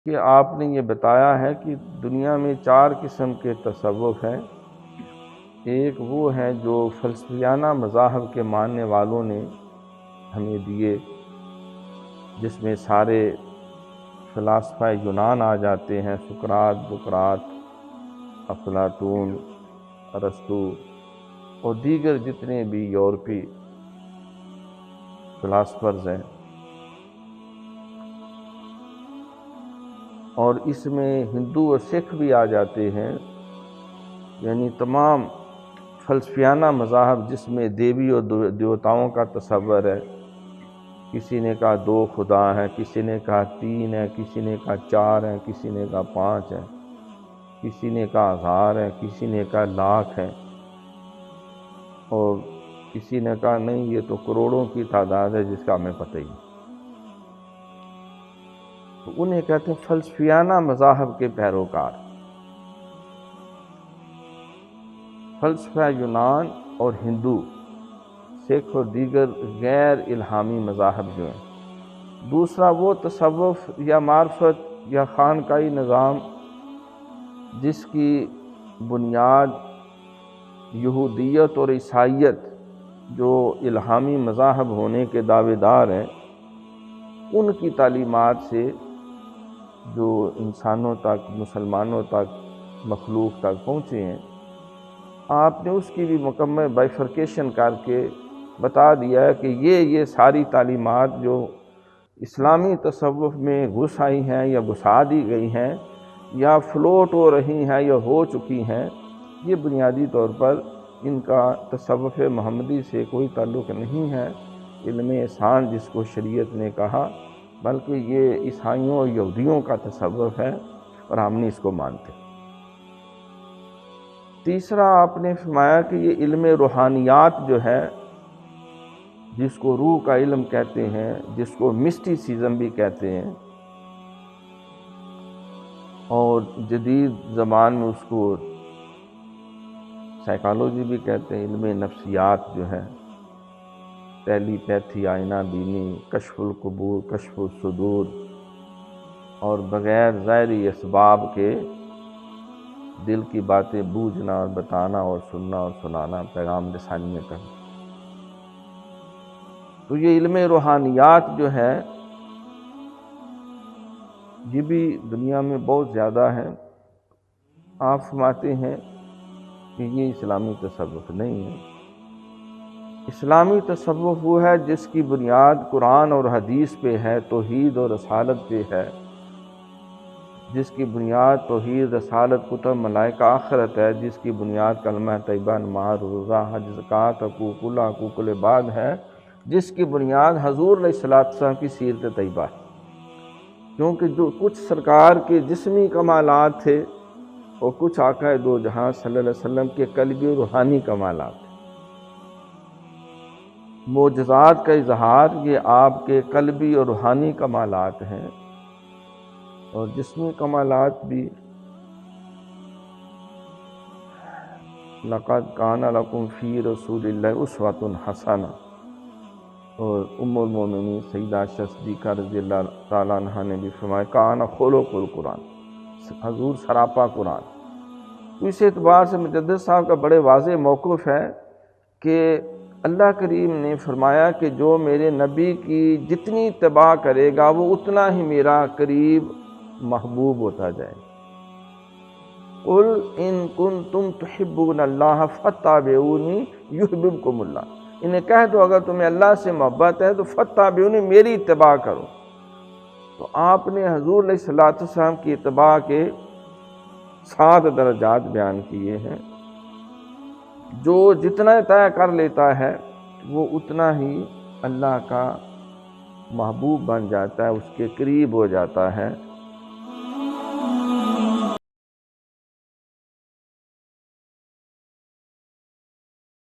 کہ آپ نے یہ بتایا ہے کہ دنیا میں 4 قسم کے تصوف ہیں۔ ایک وہ ہے جو فلسفیانہ مذاہب کے ماننے والوں نے ہمیں دیے، جس میں سارے فلاسفہ یونان آ جاتے ہیں، سقراط، بقراط، افلاطون، ارسطو اور دیگر جتنے بھی یورپی فلاسفرز ہیں، اور اس میں ہندو اور سکھ بھی آ جاتے ہیں، یعنی تمام فلسفیانہ مذاہب جس میں دیوی اور دیوتاؤں کا تصور ہے۔ کسی نے کہا 2 خدا ہیں، کسی نے کہا 3 ہیں، کسی نے کہا 4 ہیں، کسی نے کہا 5 ہیں، کسی نے کہا 1000 ہیں، کسی نے کہا لاکھ ہیں، اور کسی نے کہا نہیں یہ تو کروڑوں کی تعداد ہے جس کا ہمیں پتہ ہی نہیں۔ تو انہیں کہتے ہیں فلسفیانہ مذاہب کے پیروکار۔ فلسفہ یونان اور ہندو، سکھ اور دیگر غیر الہامی مذاہب جو ہیں۔ دوسرا وہ تصوف یا معرفت یا خانقاہی نظام جس کی بنیاد یہودیت اور عیسائیت جو الہامی مذاہب ہونے کے دعوے دار ہیں، ان کی تعلیمات سے جو انسانوں تک، مسلمانوں تک، مخلوق تک پہنچے ہیں، آپ نے اس کی بھی مکمل بائیفرکیشن کر کے بتا دیا ہے کہ یہ ساری تعلیمات جو اسلامی تصوف میں گھس آئی ہیں یا گھسا دی گئی ہیں یا فلوٹ ہو رہی ہیں یا ہو چکی ہیں، یہ بنیادی طور پر ان کا تصوف محمدی سے کوئی تعلق نہیں ہے، علم احسان جس کو شریعت نے کہا، بلکہ یہ عیسائیوں اور یہودیوں کا تصوف ہے اور ہم نہیں اس کو مانتے۔ تیسرا آپ نے فرمایا کہ یہ علم روحانیات جو ہے، جس کو روح کا علم کہتے ہیں، جس کو مسٹیسزم بھی کہتے ہیں، اور جدید زبان میں اس کو سائیکالوجی بھی کہتے ہیں، علم نفسیات جو ہے، ٹیلی پیتھی، آئینہ بینی، کشف القبور، کشف الصدور، اور بغیر ظاہری اسباب کے دل کی باتیں بوجھنا اور بتانا اور سننا اور سنانا، پیغام رسانی میں کرنا۔ تو یہ علم روحانیات جو ہے یہ بھی دنیا میں بہت زیادہ ہے۔ آپ فرماتے ہیں کہ یہ اسلامی تصوف نہیں ہے۔ اسلامی تصوف وہ ہے جس کی بنیاد قرآن اور حدیث پہ ہے، توحید اور رسالت پہ ہے، جس کی بنیاد توحید، رسالت، کتب، ملائکہ، آخرت ہے، جس کی بنیاد کلمہ طیبہ، نماز، روزہ، حج، زکوٰۃ، حقوق اللہ، حقوق العباد ہے، جس کی بنیاد حضور علیہ السلام کی سیرت طیبہ ہے۔ کیونکہ جو کچھ سرکار کے جسمی کمالات تھے اور کچھ آقا دو جہاں صلی اللہ علیہ وسلم کے قلبی و روحانی کمالات تھے۔ معجزات کا اظہار یہ آپ کے قلبی اور روحانی کمالات ہیں، اور جسمی کمالات بھی لَقَدْ كَانَ لَكُمْ فِي رَسُولِ اللَّهِ أُسْوَةٌ حَسَنَةٌ، اور ام المومنین سیدہ عائشہ صدیقہ رضی اللہ تعالیٰ عنہ نے بھی فرمایا کان خلق القرآن، حضور سراپا قرآن۔ تو اس اعتبار سے مجدد صاحب کا بڑے واضح موقف ہے کہ اللہ کریم نے فرمایا کہ جو میرے نبی کی جتنی اتباع کرے گا وہ اتنا ہی میرا قریب محبوب ہوتا جائے۔ قُلْ إِن كُنتُمْ تُحِبُّونَ اللَّهَ فَاتَّبِعُونِي يُحْبِبْكُمُ اللَّهُ، انہیں کہہ دو اگر تمہیں اللہ سے محبت ہے تو فَاتَّبِعُونِی، میری اتباع کرو۔ تو آپ نے حضور علیہ السلام کی اتباع کے 7 درجات بیان کیے ہیں۔ جو جتنا طے کر لیتا ہے وہ اتنا ہی اللہ کا محبوب بن جاتا ہے، اس کے قریب ہو جاتا ہے۔